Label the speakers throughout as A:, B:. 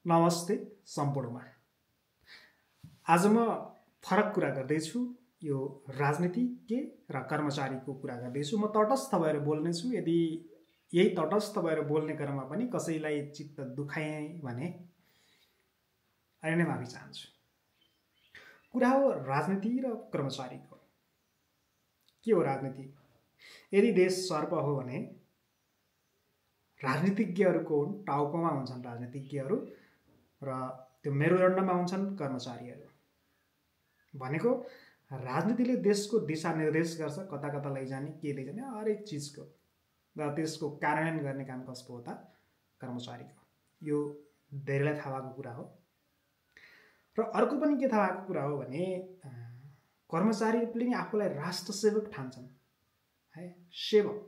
A: नमस्ते सम्पूर्णमा। आज म फरक कुरा गर्दैछु। यो राजनीतिज्ञ र कर्मचारीको कुरा गर्दैछु। म तटस्थ भएर बोल्नेछु। यदि यही तटस्थ भएर बोल्ने क्रममा पनि कसैलाई चित्त दुखाएँ भने अहिले नै माफी चाहन्छु। कुरा हो राजनीति र कर्मचारीको। के हो राजनीति? यदि देश सर्प हो भने राजनीतिज्ञहरूको टाउकोमा हुन्छन् राजनीतिज्ञहरू र त्यो मेरुदण्डमा हुन्छन् कर्मचारीहरू। भनेको राजनीतिले देशको दिशा निर्देश गर्छ, कता कता लैजाने, के लैजाने, हरेक चिजको, र त्यसको कार्यान्वयन गर्ने काम कसको हो त? कर्मचारीको। यो धेरैलाई थाहा भएको कुरा हो। र अर्को पनि के थाहा भएको कुरा हो भने कर्मचारीले नि आफूलाई राष्ट्र सेवक ठान्छन् है, सेवक,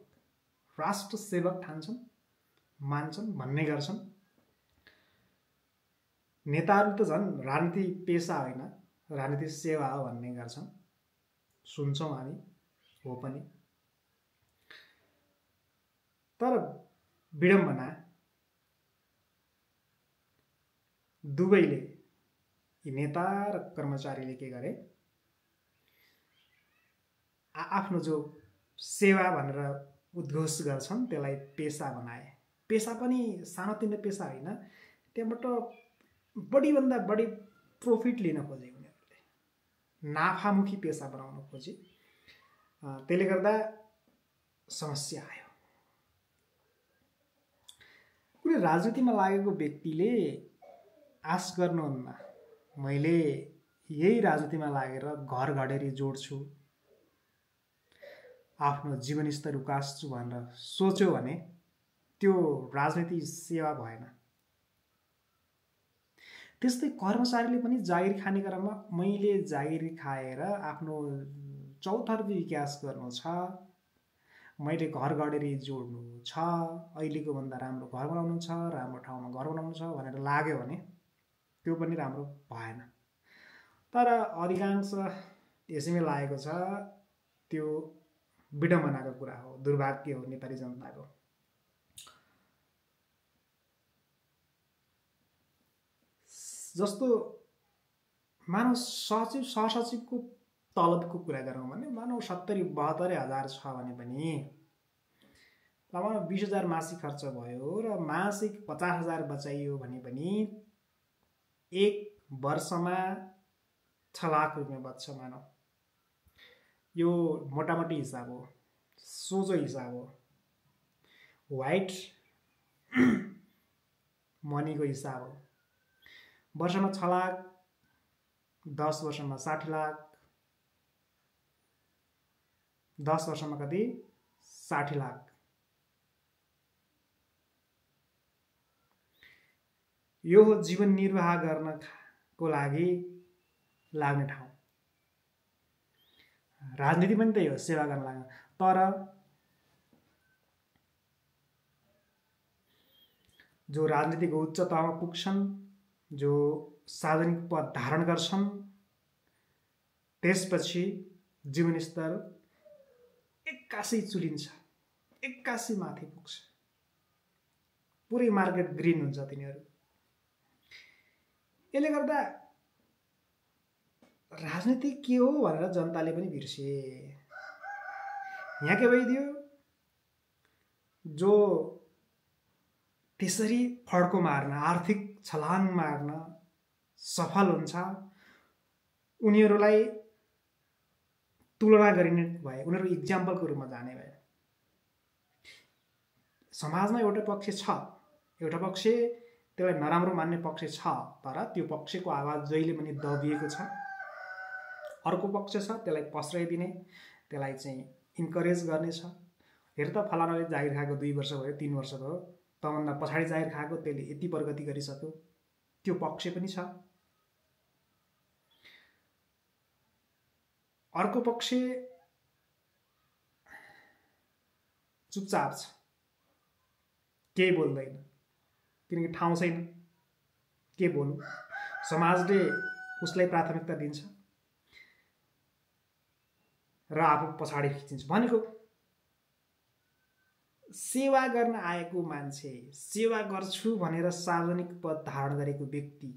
A: राष्ट्र सेवक ठान्छन्, मान्छन्, भन्ने गर्छन्। नेताहरू त झन् राजनीति पेसा होइन, राजनीति सेवा हो भन्ने गर्छन्। सुन्छौँ हामी, हो पनि। तर विडम्बना दुवैले, यी नेता र कर्मचारीले के गरे? आफ्नो जो सेवा भनेर उद्घोष गर्छन् त्यसलाई पेसा बनाए। पेसा पनि सानोतिनो पेसा होइन, त्यहाँबाट बढीभन्दा बढी प्रफिट लिन खोजे उनीहरूले, नाफामुखी पेसा बनाउन खोजे। त्यसले गर्दा समस्या आयो। कुनै राजनीतिमा लागेको व्यक्तिले आश गर्नुहुन्न मैले यही राजनीतिमा लागेर घर घडेरी जोड्छु, आफ्नो जीवनस्तर उकास्छु भनेर सोच्यो भने त्यो राजनीति सेवा भएन। त्यस्तै कर्मचारीले पनि जागिर खाने क्रममा मैले जागिर खाएर आफ्नो चौतर्फी विकास गर्नु छ, मैले घर घडेरी जोड्नु छ, अहिलेको भन्दा राम्रो घर बनाउनु छ, राम्रो ठाउँमा घर बनाउनु छ भनेर लाग्यो भने त्यो पनि राम्रो भएन। तर अधिकांश यसैमै लागेको छ। त्यो विडम्बनाको कुरा हो, दुर्भाग्य हो नेपाली जनताको। जस्तो मानव सचिव सहसचिवको तलबको कुरा गरौँ भने मानव 70-72 हजार छ भने पनि मानव 20,000 मासिक खर्च भयो र मासिक 50,000 बचाइयो भने पनि एक वर्षमा 6 लाख रुपियाँ बच्छ मानव। यो मोटामोटी हिसाब हो, सोझो हिसाब हो, व्हाइट मनीको हिसाब हो। वर्षमा 6 लाख, 10 वर्षमा 60 लाख, 10 वर्षमा कति? 60 लाख। यो हो जीवन निर्वाह गर्नको लागि लाग्ने ठाउँ। राजनीति पनि त्यही हो, सेवा गर्न लाग्ने। तर जो राजनीतिको उच्च तहमा पुग्छन्, जो सार्वजनिक पद धारण गर्छन्, त्यसपछि जीवनस्तर एक्कासी चुलिन्छ, एक्कासी माथि पुग्छ, पुरै मार्केट ग्रीन हुन्छ तिनीहरू। यसले गर्दा राजनीति के हो भनेर जनताले पनि बिर्से। यहाँ के भइदियो? जो त्यसरी फड्को मार्न, आर्थिक छलाङ मार्न सफल हुन्छ, उनीहरूलाई तुलना गरिने भए, उनीहरू इक्जाम्पलको रूपमा जाने भए। समाजमा एउटा पक्ष छ, एउटा पक्ष त्यसलाई नराम्रो मान्ने पक्ष छ, तर त्यो पक्षको आवाज जहिले पनि दबिएको छ। अर्को पक्ष छ, त्यसलाई प्रश्रय दिने, त्यसलाई चाहिँ इन्करेज गर्ने छ। हेर त फलानाले जागिर खाएको 2 वर्ष भयो, 3 वर्ष भयो, तभन्दा पछाडि जागिर खाएको, त्यसले यति प्रगति गरिसक्यो, त्यो पक्ष पनि छ। अर्को पक्ष चुपचाप छ, केही बोल्दैन, किनकि ठाउँ छैन, के बोल्नु। समाजले उसलाई प्राथमिकता दिन्छ र आफू पछाडि खिचिन्छ। भनेको सेवा गर्न आएको मान्छे, सेवा गर्छु भनेर सार्वजनिक पद धारण गरेको व्यक्ति,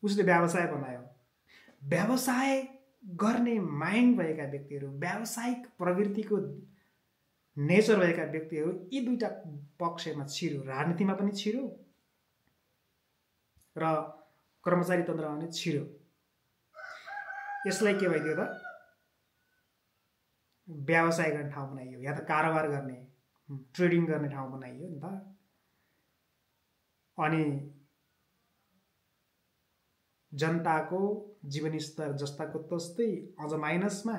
A: उसले व्यवसाय बनायो। व्यवसाय गर्ने माइन्ड भएका व्यक्तिहरू, व्यावसायिक प्रवृत्तिको नेचर भएका व्यक्तिहरू यी दुईटा पक्षमा छिर्यो, राजनीतिमा पनि छिर्यो र कर्मचारी तन्त्रमा पनि छिर्यो। यसलाई के भइदियो त व्यवसाय गर्ने ठाउँ बनाइयो, या त कारोबार गर्ने, ट्रेडिङ गर्ने ठाउँ बनाइयो नि त। अनि जनताको जीवनस्तर जस्ताको तस्तै अझ माइनसमा,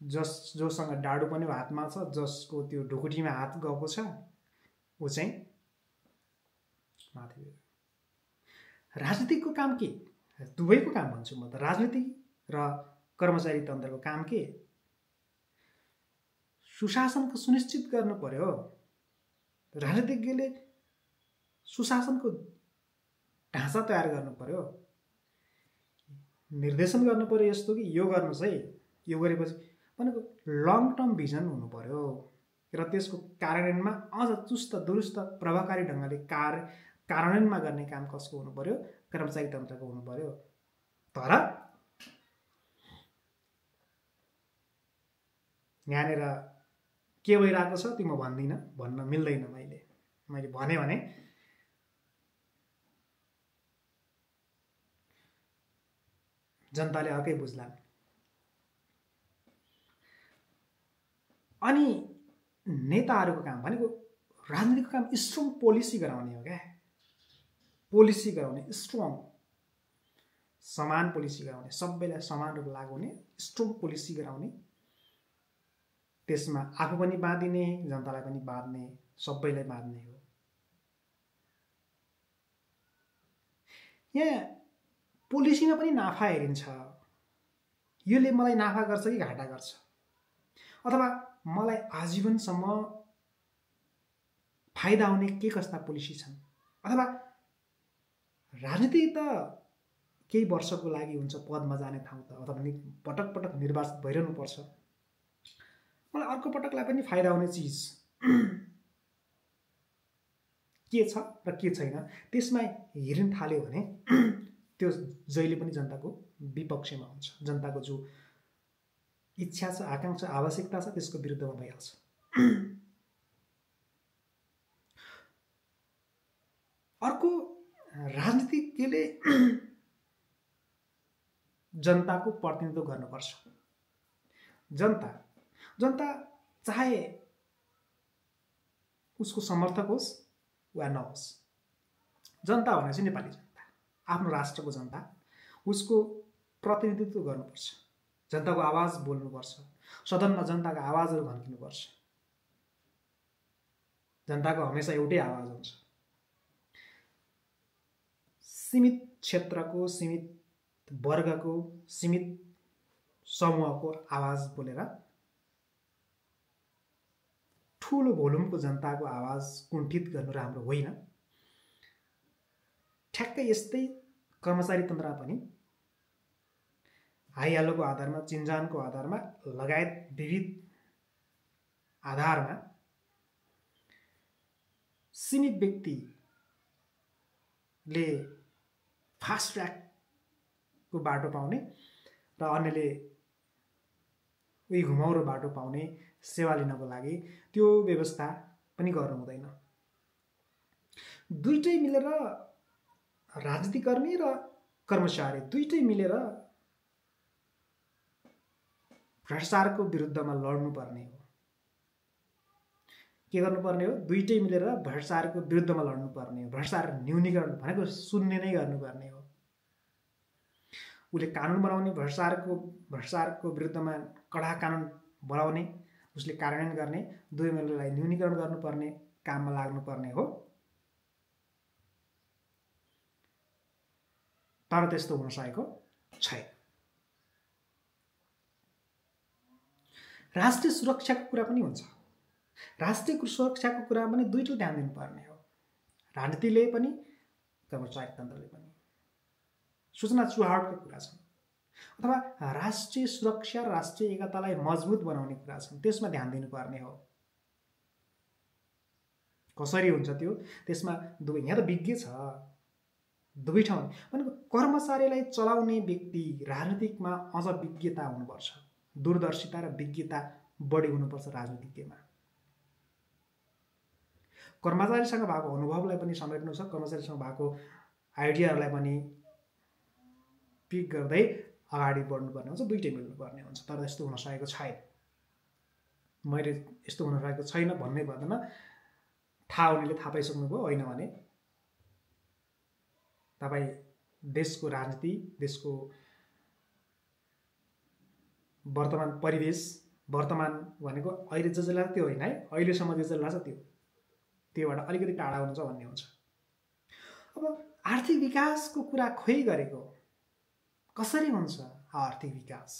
A: जोसँग डाडु पनि हातमा छ, जसको त्यो ढुकुटीमा हात गएको छ, ऊ चाहिँ माथि। राजनीतिकको काम के? दुवैको काम भन्छु म त। राजनीति र कर्मचारी तन्त्रको काम के? सुशासनको सुनिश्चित गर्नु पर्यो। राजनीतिज्ञले सुशासनको ढाँचा तयार गर्नु पर्यो, निर्देशन गर्नु पर्यो यस्तो कि यो गर्नुहोस् है, यो गरेपछि भनेको लङ टर्म भिजन हुनु पर्यो र त्यसको कार्यान्वयनमा अझ चुस्त दुरुस्त प्रभावकारी ढङ्गले कार्यान्वयनमा गर्ने काम कसको हुनु पर्यो? कर्मचारी तन्त्रको हुनु पर्यो। तर यहाँनिर के भइरहेको छ त्यो म भन्दिनँ, भन्न मिल्दैन। मैले भने जनताले अर्कै बुझ्लान्। अनि नेताहरूको काम भनेको राजनीतिको काम स्ट्रङ पोलिसी गराउने हो क्या। पोलिसी गराउने, स्ट्रङ समान पोलिसी गराउने, सबैलाई समान रूप लागु हुने स्ट्रङ पोलिसी गराउने, त्यसमा आफू पनि बाँधिने, जनतालाई पनि बाँध्ने, सबैलाई बाँध्ने हो। यहाँ पोलिसीमा पनि नाफा हेरिन्छ। योले मलाई नाफा गर्छ कि घाटा गर्छ, अथवा मलाई आजीवनसम्म फाइदा हुने के कस्ता पोलिसी छन्, अथवा राजनीति त केही वर्षको लागि हुन्छ, पदमा जाने ठाउँ त, अथवा पटक पटक निर्वाचित भइरहनु पर्छ। मलाई अर्को पटकलाई पनि फाइदा हुने चिज के छ र के छैन त्यसमा हेर्न थाल्यो भने त्यो जहिले पनि जनताको विपक्षमा हुन्छ। जनताको जो इच्छा छ, आकांक्षा, आवश्यकता छ, त्यसको विरुद्धमा भइहाल्छ। अर्को, राजनीतिज्ञले जनताको प्रतिनिधित्व गर्नुपर्छ। जनता चाहे उसको समर्थक होस् वा नहोस्, जनता भनेपछि नेपाली जनता, आफ्नो राष्ट्रको जनता, उसको प्रतिनिधित्व गर्नुपर्छ। जनताको आवाज बोल्नुपर्छ, सदनमा जनताको आवाजहरू भन्किनुपर्छ। जनताको हमेसा एउटै आवाज हुन्छ। सीमित क्षेत्रको, सीमित वर्गको, सीमित समूहको आवाज बोलेर ठुलो भोल्युमको जनताको आवाज कुण्ठित गर्नु राम्रो होइन। ठ्याक्कै यस्तै कर्मचारी तन्त्र पनि हाइहालोको आधारमा, चिन्जानको आधारमा लगायत विविध आधारमा सीमित व्यक्तिले फास्ट ट्र्याकको बाटो पाउने र अन्यले उही घुमाउरो बाटो पाउने सेवा लिनको लागि त्यो व्यवस्था पनि गर्नु हुँदैन। दुईटै मिलेर, राजनीतिकर्मी र कर्मचारी दुईटै मिलेर भ्रष्टाचारको विरुद्धमा लड्नुपर्ने हो। के गर्नुपर्ने हो? दुईटै मिलेर भ्रष्टाचारको विरुद्धमा लड्नुपर्ने हो। भ्रष्टाचार न्यूनीकरण भनेको शून्य नै गर्नुपर्ने हो। उसले कानुन बनाउने, भ्रष्टाचारको विरुद्धमा कडा कानुन बनाउने, उसले कार्यान्वयन गर्ने, दुवै मिलेरलाई न्यूनीकरण गर्नुपर्ने काममा लाग्नुपर्ने हो। तर त्यस्तो हुन सकेको छैन। राष्ट्रिय सुरक्षाको कुरा पनि हुन्छ। राष्ट्रिय सुरक्षाको कुरा पनि दुईटै ध्यान दिनुपर्ने हो, राजनीतिले पनि कर्मचारी तन्त्रले पनि। सूचना चुहावटका कुरा छन्। अथवा राष्ट्रिय सुरक्षा राष्ट्रिय एकतालाई मजबुत बनाउने कुरा छन्, त्यसमा ध्यान दिनुपर्ने हो। कसरी हुन्छ त्यो? त्यसमा दुवै, यहाँ त विज्ञ छ दुवै ठाउँ भनेको कर्मचारीलाई चलाउने व्यक्ति राजनीतिकमा अझ विज्ञता हुनुपर्छ, दूरदर्शिता र विज्ञता बढी हुनुपर्छ राजनीतिज्ञमा। कर्मचारीसँग भएको अनुभवलाई पनि समेट्नु छ, कर्मचारीसँग भएको आइडियाहरूलाई पनि पिक गर्दै अगाडि बढ्नुपर्ने हुन्छ, दुइटै मिल्नुपर्ने हुन्छ। तर यस्तो हुन सकेको छैन। मैले यस्तो हुन सकेको छैन भन्नै पर्दैन, थाहा हुनेले थाहा पाइसक्नुभयो, होइन भने तपाईँ देशको राजनीति, देशको वर्तमान परिवेश, वर्तमान भनेको अहिले जे लाग्छ त्यो होइन है, अहिलेसम्म जे लाग्छ त्योबाट अलिकति टाढा हुनुहुन्छ भन्ने हुन्छ। अब आर्थिक विकासको कुरा खोइ गरेको, कसरी हुन्छ आर्थिक विकास?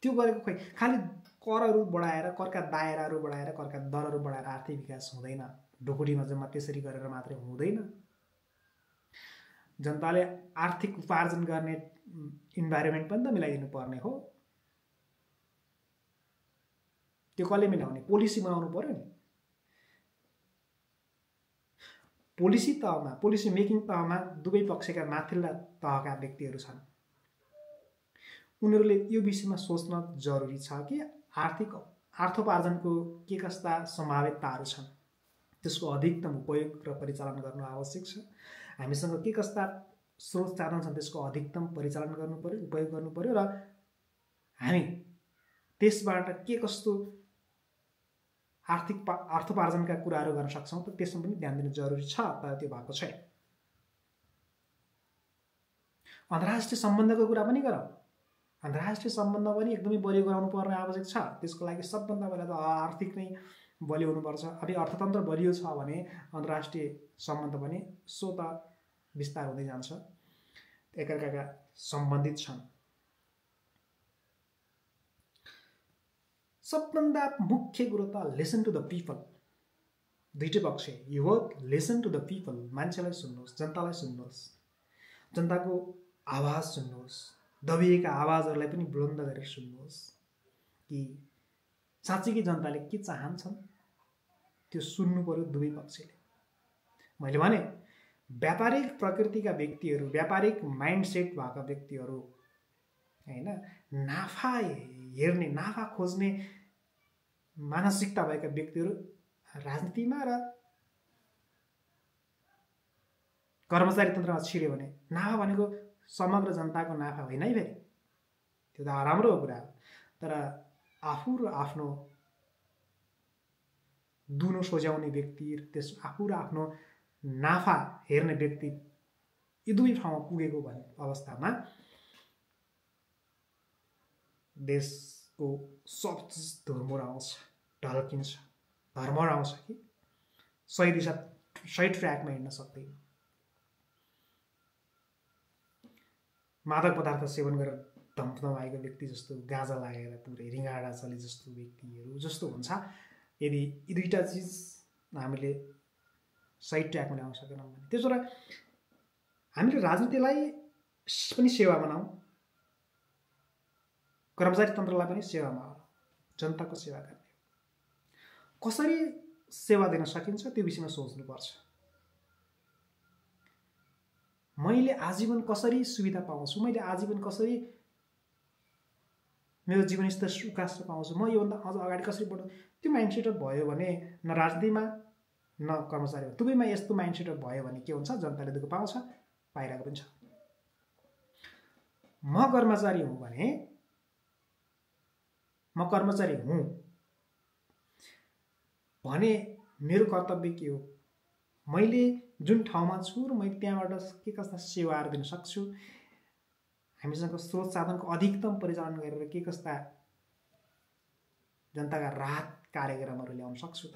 A: त्यो गरेको खोइ, खालि करहरू बढाएर, करका दायराहरू बढाएर, करका दरहरू बढाएर आर्थिक विकास हुँदैन। ढुकुटीमा जम्मा त्यसरी गरेर मात्रै हुँदैन। जनताले आर्थिक उपार्जन गर्ने इन्भाइरोमेन्ट पनि त मिलाइदिनु पर्ने हो। त्यो कसले मिलाउने? पोलिसी बनाउनु पर्यो नि। पोलिसी तहमा, पोलिसी मेकिङ तहमा दुवै पक्षका माथिल्ला तहका व्यक्तिहरू छन्। उनीहरूले यो विषयमा सोच्न जरुरी छ कि अर्थोपार्जनको के कस्ता सम्भावितताहरू छन्, त्यसको अधिकतम उपयोग र परिचालन गर्नु आवश्यक छ। हामीसँग के कस्ता स्रोत साधन छन्, त्यसको अधिकतम परिचालन गर्नु पर्यो, उपयोग गर्नु पर्यो, र हामी त्यसबाट के कस्तो अर्थोपार्जनका कुराहरू गर्न सक्छौँ त त्यसमा पनि ध्यान दिनु जरुरी छ। तर त्यो भएको छैन। अन्तर्राष्ट्रिय सम्बन्धको कुरा पनि गरौँ। अन्तर्राष्ट्रिय सम्बन्ध पनि एकदमै बलियो गराउनु पर्ने आवश्यक छ। त्यसको लागि सबभन्दा पहिला त आर्थिक नै बलियो हुनुपर्छ। अब अर्थतन्त्र बलियो छ भने अन्तर्राष्ट्रिय सम्बन्ध पनि स्वत विस्तार हुँदै जान्छ, एकअर्काका सम्बन्धित छन्। सबभन्दा मुख्य कुरो त लिसन टु द पिपल। दुईटै पक्ष, you work listen to the people. मान्छेलाई सुन्नुहोस्, जनतालाई सुन्नुहोस्, जनताको आवाज सुन्नुहोस्, दबिएका आवाजहरूलाई पनि बुलन्द गरेर सुन्नुहोस् कि साँच्चीकै जनताले के चाहन्छन्, त्यो सुन्नु पर्यो दुवै पक्षले। मैले भने व्यापारिक प्रकृतिका व्यक्तिहरू, व्यापारिक माइन्डसेट भएका व्यक्तिहरू, हैन, नाफा हेर्ने, नाफा खोज्ने मानसिकता भएका व्यक्तिहरू राजनीतिमा र कर्मचारी तन्त्रमा छिर्यो भने नाफा भनेको समग्र जनताको नाफा होइन है। फेरि त्यो त राम्रो कुरा हो, तर आफू र आफ्नो दुनो सोझ्याउने व्यक्ति, त्यस आफू र आफ्नो नाफा हेर्ने व्यक्ति यी दुवै ठाउँमा पुगेको भन्ने अवस्थामा देशको सब चिज धर्मराउँछ, ढल्किन्छ, धर्मराउँछ कि सही दिशा, सही ट्र्याकमा हिँड्न सक्दैन। मादक पदार्थ सेवन गरेर धम्धमाएको व्यक्ति जस्तो, गाँजा लागेर पुरै रिङ्गाडा चले जस्तो व्यक्तिहरू जस्तो हुन्छ। यदि यी दुईटा चिज हामीले सही ट्र्याकमा ल्याउन सकेनौँ भने, त्यसो भएर हामीले राजनीतिलाई पनि सेवा बनाऊ, कर्मचारी तन्त्रलाई पनि सेवामा हो, जनताको सेवा गर्ने। कसरी सेवा दिन सकिन्छ त्यो विषयमा सोच्नुपर्छ। मैले आजीवन कसरी सुविधा पाउँछु, मैले आजीवन कसरी मेरो जीवनस्तर सुकास्न पाउँछु, म योभन्दा अझ अगाडि कसरी बढ्नु, त्यो माइन्डसेट भयो भने न राजनीतिमा न कर्मचारीमा, दुवैमा यस्तो माइन्डसेट भयो भने के हुन्छ, जनताले दुःख पाउँछ, पाइरहेको पनि छ। म कर्मचारी हुँ भने, म कर्मचारी हुँ भने मेरो कर्तव्य के हो, मैले जुन ठाउँमा छु र मैले त्यहाँबाट के कस्ता सेवाहरू दिन सक्छु, हामीसँग स्रोत साधनको अधिकतम परिचालन गरेर के कस्ता जनताका राहत कार्यक्रमहरू ल्याउन सक्छु त,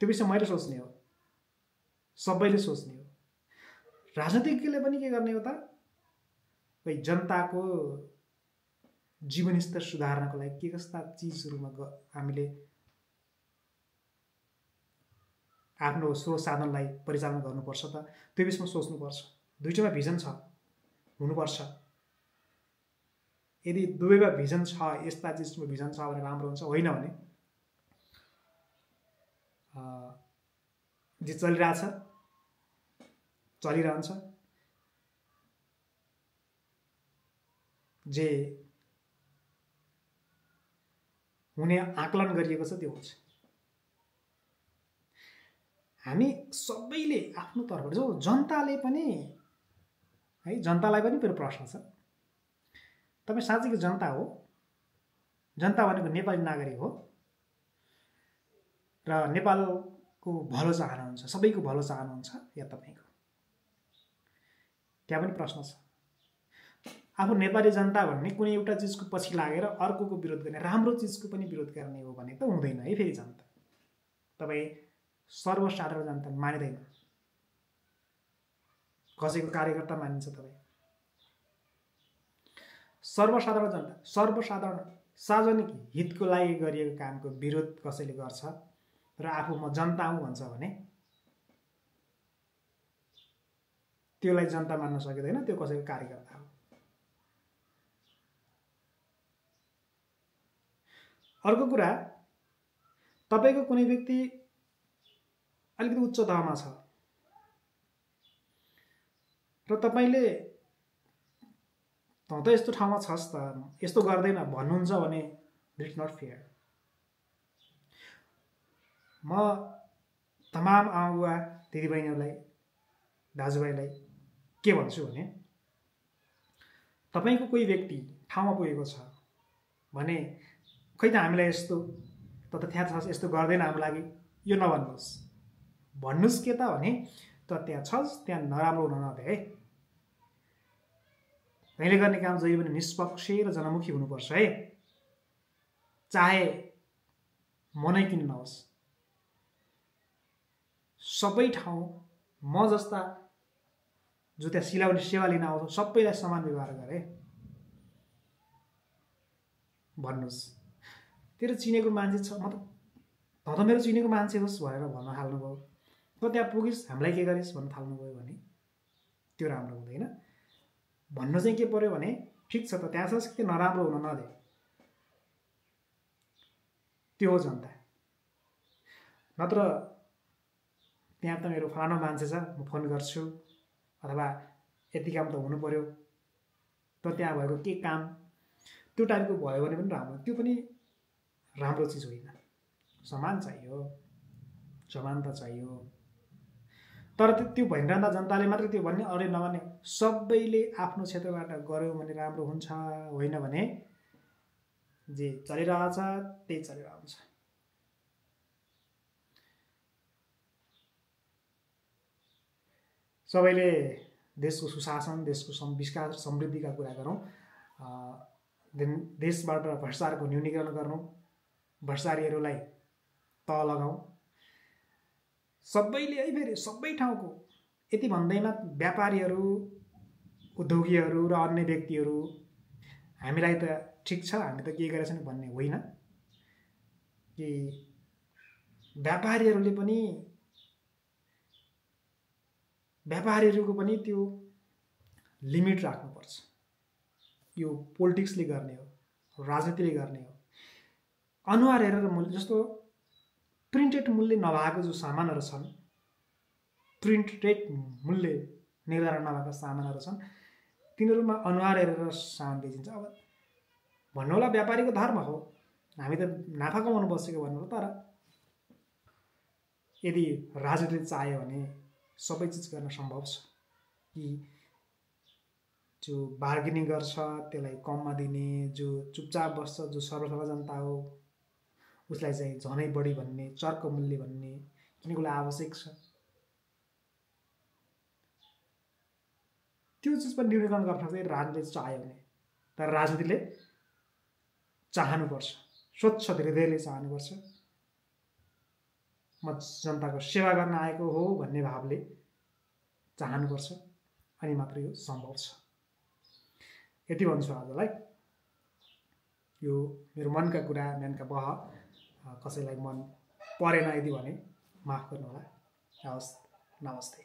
A: त्यो विषय मैले सोच्ने हो, सबैले सोच्ने हो। राजनीतिज्ञले पनि के गर्ने हो त, भाइ जनताको जीवनस्तर सुधार्नको लागि के कस्ता चिजहरूमा हामीले आफ्नो स्रोत साधनलाई परिचालन गर्नुपर्छ त, त्यो विषयमा सोच्नुपर्छ। दुईटैमा भिजन छ, हुनुपर्छ। यदि दुवैमा भिजन छ, यस्ता चिजको भिजन छ भने राम्रो हुन्छ, होइन भने जे चलिरहेछ चलिरहन्छ, जे हुने आकलन गरिएको छ त्यो हुन्छ। हामी सबैले आफ्नो तर्फबाट जो जनताले पनि है, जनतालाई पनि मेरो प्रश्न छ, तपाईँ साँच्चैको जनता हो? जनता भनेको नेपाली नागरिक हो र नेपालको भलो चाहनुहुन्छ, सबैको भलो चाहनुहुन्छ या तपाईँको? त्यहाँ पनि प्रश्न छ। आफू नेपाली जनता भन्ने कुनै एउटा चिजको पछि लागेर अर्कोको विरोध गर्ने, राम्रो चिजको पनि विरोध गर्ने हो भने त हुँदैन है। फेरि जनता तपाईँ सर्वसाधारण जनता मानिँदैन, कसैको कार्यकर्ता मानिन्छ तपाईँ। सर्वसाधारण जनता, सर्वसाधारण सार्वजनिक हितको लागि गरिएको कामको विरोध कसैले गर्छ र आफू म जनता हुँ भन्छ भने त्यसलाई जनता मान्न सकिँदैन, त्यो कसैको कार्यकर्ता हो। अर्को कुरा, तपाईँको कुनै व्यक्ति अलिकति उच्च तहमा छ र तपाईँले त यस्तो ठाउँमा छस् त, यस्तो गर्दैन भन्नुहुन्छ भने इट्स नट फेयर। म तमाम आमा दिदीबहिनीहरूलाई, दाजुभाइलाई के भन्छु भने, तपाईँको कोही व्यक्ति ठाउँमा पुगेको छ भने खै त हामीलाई यस्तो त त्यहाँ छस्, यस्तो गर्दैन हाम्रो लागि, यो नभन्नुहोस्। भन्नुहोस् के त भने त त्यहाँ छस्, त्यहाँ नराम्रो हुन नदे है। तैँले गर्ने काम जहिले पनि निष्पक्ष र जनमुखी हुनुपर्छ है, चाहे मनै किन नहोस्। सबै ठाउँ म जस्ता जो त्यहाँ सिलाउने सेवा लिन आउँछ सबैलाई समान व्यवहार गरे भन्नुहोस्। तेरो चिनेको मान्छे छ, म त मेरो चिनेको मान्छे होस् भनेर भन्न थाल्नुभयो, त त्यहाँ पुगिस् हामीलाई के गरिस् भन्न थाल्नुभयो भने त्यो राम्रो हुँदैन। भन्नु चाहिँ के पर्यो भने, ठिक छ त त्यहाँ छस् कि नराम्रो हुन नदे, त्यो हो जनता। नत्र त्यहाँ त मेरो फलाना मान्छे छ, म फोन गर्छु, अथवा यति काम त हुनु पर्यो, त त्यहाँ भएको के काम, त्यो टाइपको भयो भने पनि राम्रो, त्यो पनि राम्रो चिज होइन। समान चाहियो, समानता चाहियो। तर त्यो भइरहँदा जनताले मात्रै त्यो भन्ने, अरू नभन्ने, सबैले आफ्नो क्षेत्रबाट गऱ्यो भने राम्रो हुन्छ, होइन भने जे चलिरहेछ त्यही चलिरहन्छ। सबैले देशको सुशासन, देशको विकास र समृद्धिका कुरा गरौँ, देशबाट भ्रष्टाचारको न्यूनीकरण गरौँ, भ्रष्टाचारीहरूलाई तह लगाउँ। सबैले है, फेरि सबै ठाउँको यति भन्दैमा व्यापारीहरू, उद्योगीहरू र अन्य व्यक्तिहरू हामीलाई त ठिक छ, हामी त के गरेछौँ भन्ने होइन कि व्यापारीहरूको पनि त्यो लिमिट राख्नुपर्छ। यो पोलिटिक्सले गर्ने हो, राजनीतिले गर्ने हो। अनुहार हेरेर मूल्य, जस्तो प्रिन्टेड मूल्य नभएको जो सामानहरू छन्, प्रिन्टेड मूल्य निर्धारण नभएका सामानहरू छन्, तिनीहरूमा अनुहार हेरेर सामान बेचिन्छ। अब भन्नु होला व्यापारीको धर्म हो, हामी त नाफा कमाउनु बसेको भन्नु होला, तर यदि राजनीतिले चाह्यो भने सबै चिज गर्न सम्भव छ। कि जो बार्गेनिङ गर्छ त्यसलाई कममा दिने, जो चुपचाप बस्छ, जो सर्वसाधारण जनता हो उसलाई चाहिँ झनै बढी भन्ने, चर्को मूल्य भन्ने, किनको लागि आवश्यक छ। त्यो चिज पनि न्यूनीकरण गर्न सक्छ राजनीतिले चाह्यो भने। तर राजनीतिले चाहनुपर्छ, स्वच्छ हृदयले चाहनुपर्छ। म जनताको सेवा गर्न आएको हो भन्ने भावले चाहनुपर्छ, अनि मात्र यो सम्भव छ। यति भन्छु आजलाई। यो मेरो मनका कुरा, मनका बह कसैलाई मन परेन यदि भने माफ गर्नुहोला। हवस्, नमस्ते।